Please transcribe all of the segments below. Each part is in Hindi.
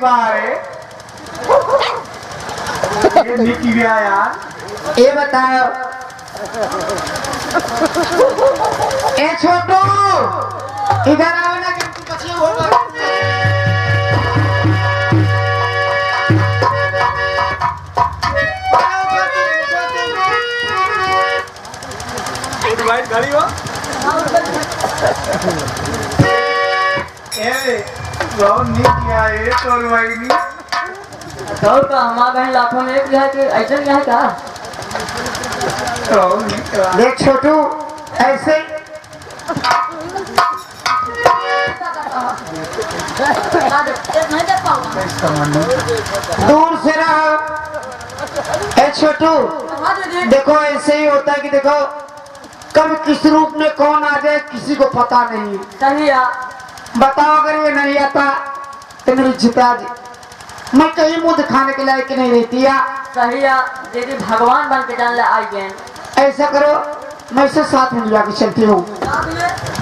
पारे ये निकी भी यार। ये बताओ ए छोटू इधर आओ ना कि तू पछी हो गया। लाइट गाड़ी हो ए बहुत निकी आए तो भाई नहीं तो हमारा बहन लाखों में एक है कि ऐसा क्या है क्या? देख छोटू ऐसे दूर से रहो। ए छोटू देखो ऐसे ही होता है कि देखो कब किस रूप में कौन आ जाए किसी को पता नहीं। सही है। बताओ अगर ये नहीं आता तो मेरी जिता जी मैं कहीं मुंह दिखाने के लायक नहीं रहती या। सही है दीदी भगवान बन के जान ले आई गए। ऐसा करो मैं इसे साथ में लिया के चलती हूँ।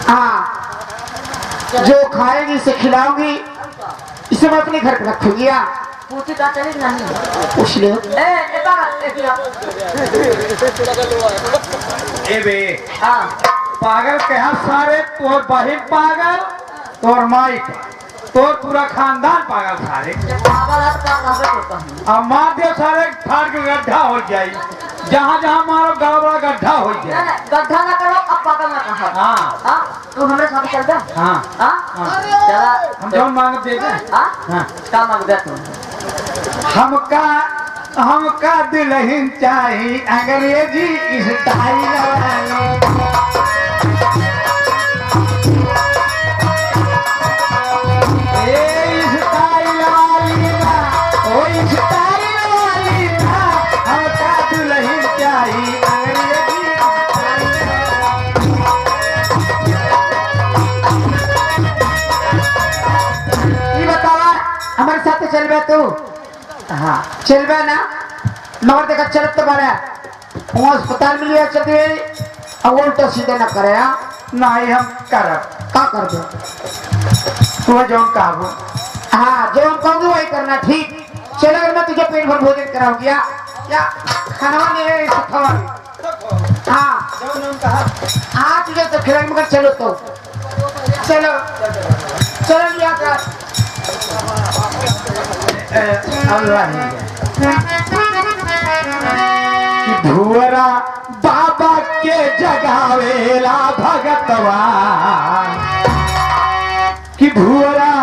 हाँ जो खाएगी इसे खिलाऊंगी इसे मैं अपने घर पे रखूंगी। या पूछी का चली नहीं पूछ लो। ए बे पागल कहा सारे तोर बहिन पागल तोर माई तोर पूरा खानदान पागल सारे। अब मार दे सारे फाड़ के गड्ढा हो जाए जहाँ जहाँ मारो बड़ा बड़ा गड्ढा हो जाए। गड्ढा ना करो अब पागल ना कहो। हाँ तू हमारे साथ चल जा। हाँ चला हम जो मांग दे दे। हाँ क्या मांग दे तू? हमका दुल्हन चाहिए अंग्रेजी स्टाइल वाली। स्टाइल वाली ना ओ स्टाइल वाली ना हमका दुल्हन चाहिए अंग्रेजी ये बतावा हमारे साथ चलबे तू। हाँ चलबे ना मगर देखा चलत तो बड़ा वहाँ अस्पताल में लिया चलते और उल्टा सीधे ना करे। नहीं हम करब का कर दो तू जो कहबो। हाँ जो हम कहूँगी वही करना ठीक। चलो अगर मैं तुझे पेट भर भोजन कराऊंगी या खाना नहीं है हाँ हाँ तुझे तो खिलाएंगे मगर चलो तो चलो चलो लिया कर। भुवरा बाबा के जगावेला भगतवा कि भुवरा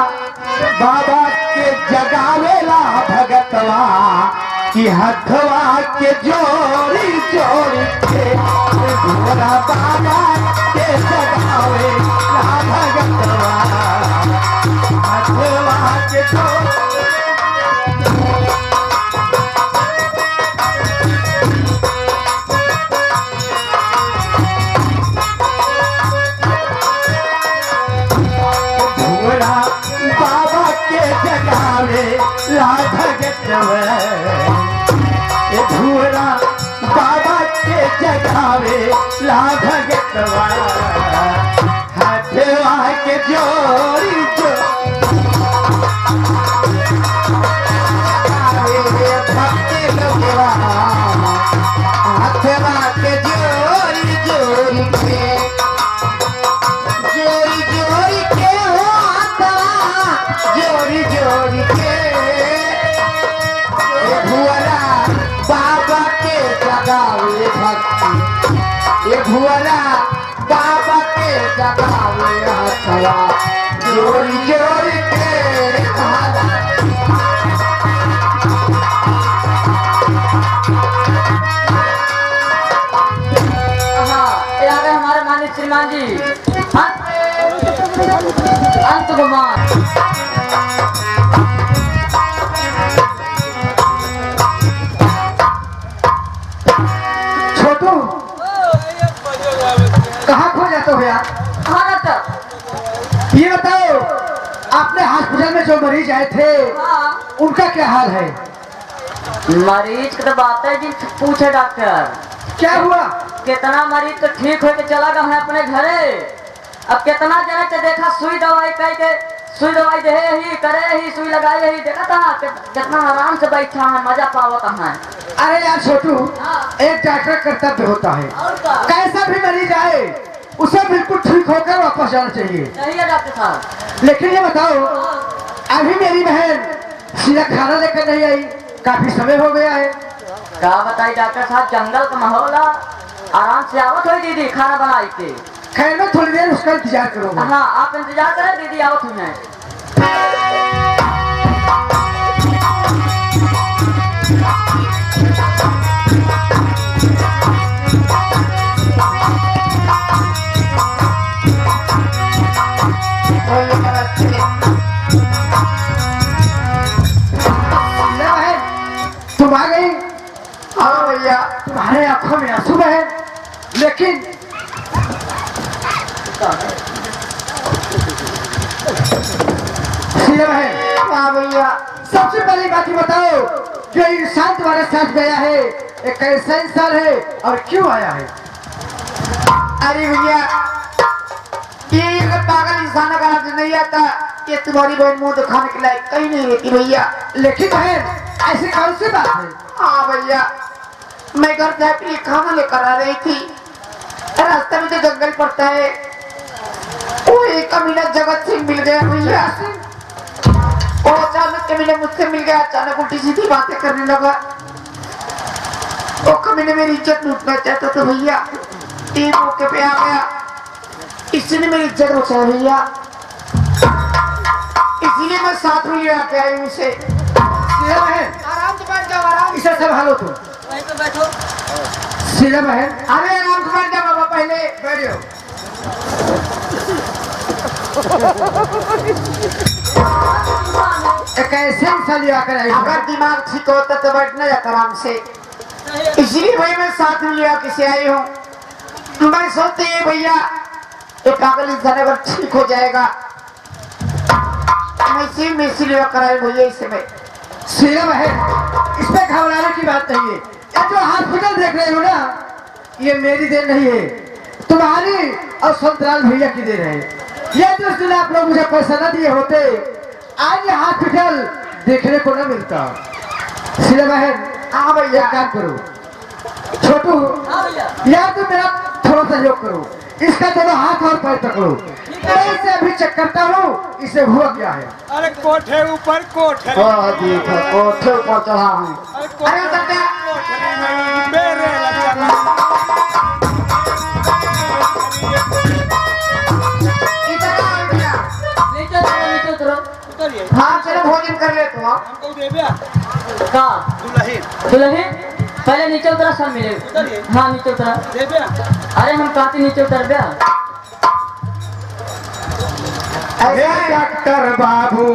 बाबा के जगावेला भगतवा कि हथवा के जोड़ी जोड़ी के भुवरा बाबा के जगावेला भगतवा हथवा के जोड़ी। भूरा बाबा के जगावे ला भगतवा हथवा के जोड़ी भक्ति लोगवा हथवा के जोड़ी जोड़ी के जोड़ी जोड़ी के हो हथवा जोड़ी जोड़ी के भुवरा बाबा के जगावे भक्ति ये भुवरा बाबा के जगावे हथवा जोड़ी जोड़ी के। हमारे मानिक श्रीमान जी अंत कुमार कहाँ खो जाते हो यार? ये बताओ आपने हॉस्पिटल में जो मरीज आए थे उनका क्या हाल है? मरीज की तो बात है जी पूछे डॉक्टर क्या हुआ? कितना मरीज तो ठीक होके चला गया है अपने घरे। अब कितना जने के देखा सुई दवाई कह के सुई दवाई दे ही करे ही सुई लगाए ही देखा था कितना आराम से बैठा है मजा पावत है। अरे यार छोटू, हाँ। एक डॉक्टर कर्तव्य होता है, और का कैसा भी मरीज आए उसे बिल्कुल ठीक होकर वापस जाना चाहिए। सही है डॉक्टर साहब। लेकिन ये बताओ, अभी मेरी बहन सीधा खाना लेकर नहीं आई, काफी समय हो गया है। क्या बताई डॉक्टर साहब, जंगल का माहौल है, आराम से आवत हुई दीदी खाना बनाई के। खैर मैं थोड़ी देर उसका इंतजार करूंगा। हाँ आप इंतजार करें, दीदी आवत हुई है। तुम आ गई? हाँ भैया, तुम्हारे आंखों में आंसू है, लेकिन हाँ भैया, सबसे पहली बात ये बताओ कि इंसान तुम्हारे साथ गया है, एक कैसा इंसान है और क्यों आया है? अरे भैया, ये अगर पागल इंसान का हाथ नहीं आता, ये तुम्हारी बहन मुंह दिखाने के लायक कहीं नहीं रहती भैया। लेकिन बहन ऐसी कौन सी बात है? हाँ भैया, मैं घर जाए के लिए खाना लेकर आ रही थी, रास्ते में जो जंगल पड़ता है वो एक कमीना जगत सिंह मिल गया भैया। वो अचानक कमीना मुझसे मिल गया, अचानक उल्टी सीधी बातें करने लगा। वो कमीने मेरी इज्जत लूटना चाहता था भैया, तीन मौके पे आ गया, इसने मेरी इज्जत बचाई भैया, इसीलिए मैं साथ में ले आके आई उसे। आराम से बैठ जाओ, आराम इसे संभालो तुम। वहीं पे बैठो। सीधा बहन, अरे आराम से बैठ जाओ बाबा, पहले बैठो। कैसे इंसान आकर आई? अगर दिमाग ठीक होता तो बैठना जाता आराम से, इसलिए भाई मैं साथ में लिया किसे आई हूँ। मैं सोचते हैं भैया एक पागल इंसान अगर ठीक हो जाएगा, मैं इसीलिए कराई भैया इसे मैं। सीरम है, इसमें घबराने की बात नहीं है। ये जो हॉस्पिटल देख रहे हो ना, ये मेरी देन नहीं है, तुम्हारी और संतराल भैया की देन है। ये जिस दिन आप लोग मुझे पैसा न दिए होते, आज ये हॉस्पिटल देखने को न मिलता। सीरम है, हाँ भैया काम करो। छोटू यार तुम मेरा थोड़ा सहयोग करो, इसका दोनों हाथ और पैर पकड़ो, मैं इसे अभी चेक करता हूँ इसे हुआ क्या है। अरे कोठे ऊपर कोठे कोठे ऊपर चढ़ा हूँ। अरे मेरे नीचे उतरो। हाँ चलो भोजन कर ले तुम। हमको दे दिया का दुल्हन दुल्हन पहले नीचे उतरा, सब मिले। हाँ नीचे उतरा। दे दिया। अरे हम कहते नीचे उतर गया। हे डॉक्टर बाबू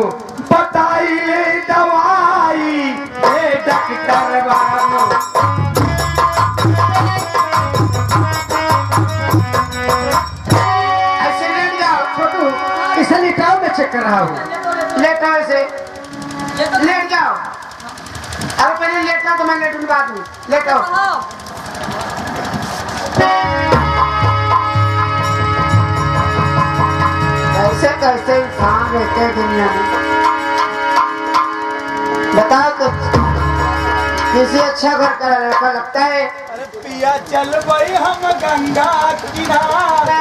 बताइए दवाई, हे डॉक्टर बाबू। ऐसे लेट जाओ छोटू, इसे लिटाओ, मैं चेक कर रहा हूँ। लेटाओ इसे, लेट जाओ। अब पहले लेटना तो मैं लेटूंगी बाद में, लेटाओ। कैसे कैसे इंसान रहते हैं दुनिया में, बताओ तो। किसी अच्छा घर का लड़का लगता है। अरे पिया चल भाई हम गंगा किनारे।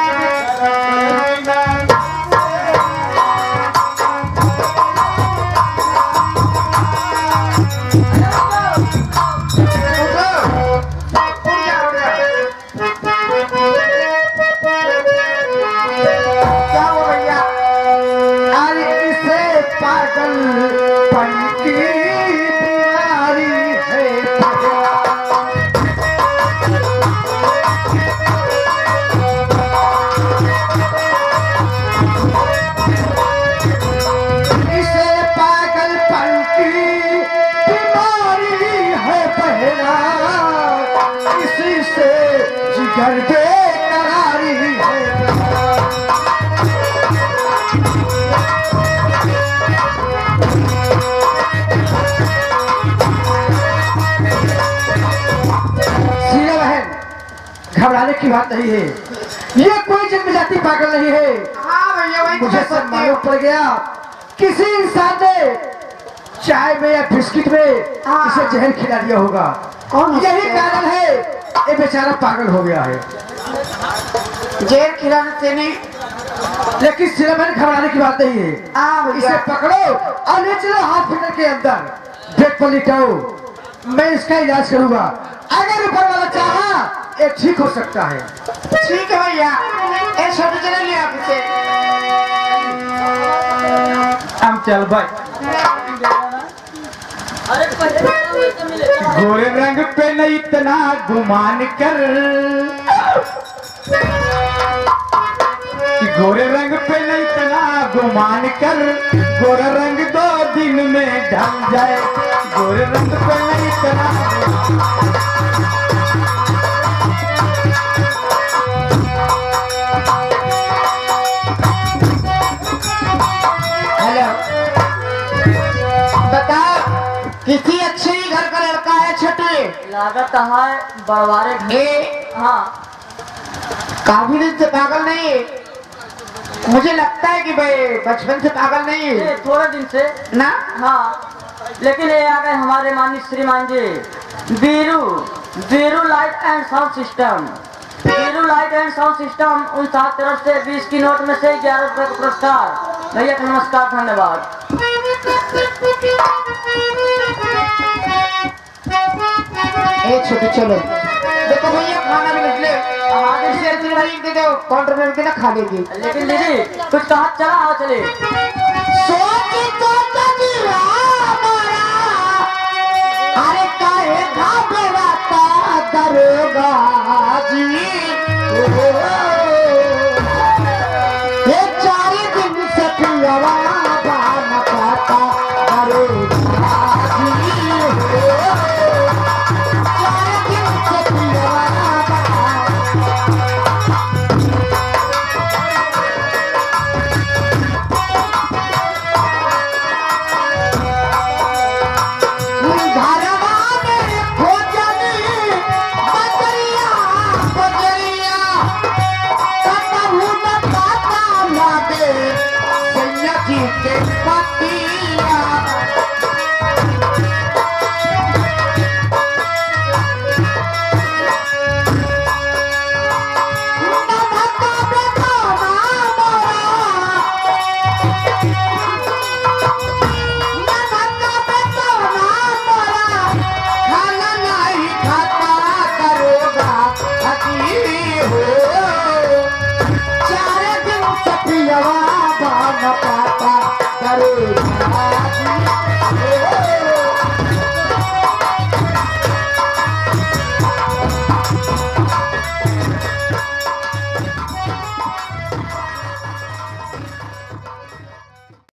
घबराने की बात नहीं है, ये कोई जन्मजाति पागल नहीं है। हाँ भैया, वही मुझे सब मालूम पड़ गया किसी इंसान ने चाय में या बिस्किट में इसे जहर खिला दिया होगा। कौन? यही कारण है ये बेचारा पागल हो गया है। जहर खिलाने से नहीं, लेकिन सिर्फ घबराने की बात नहीं है। हाँ इसे पकड़ो और ले चलो हॉस्पिटल के अंदर, बेड पर लिटाओ, मैं इसका इलाज करूंगा। अगर ऊपर वाला चाहा ये ठीक हो सकता है। ठीक है भैया, ये छोटे चले लिया आप इसे। हम चल भाई। गोरे रंग पे न इतना गुमान कर, गोरे रंग पे न इतना गुमान कर, गोरा रंग 2 दिन में ढल जाए। गोरे रंग पे न इतना हेलो, बताओ किसी अच्छे ही घर का लड़का है छोटे? लागत है बड़वारे घर। हाँ, काफी दिन से पागल नहीं है। मुझे लगता है कि भाई बचपन से पागल नहीं है ये थोड़े दिन से ना। हाँ, लेकिन ये आ गए हमारे माननीय श्रीमान ji Biru light and sound system. Biru light and sound system उन 7 तरफ से 20 की नोट में से 11 रुपए का पुरस्कार। भैया नमस्कार, धन्यवाद। छोटे चलो देखो भैया, खाना भी निकले दे दो, काउंटर में देना खा लेगी। लेकिन दीदी कुछ कहा, चला आओ चले। अरे काहे घबराता दरोगा जी, ये 4 दिन से पियवा न पाता दरोगा जी, 4 दिन से पियवा। पाता करो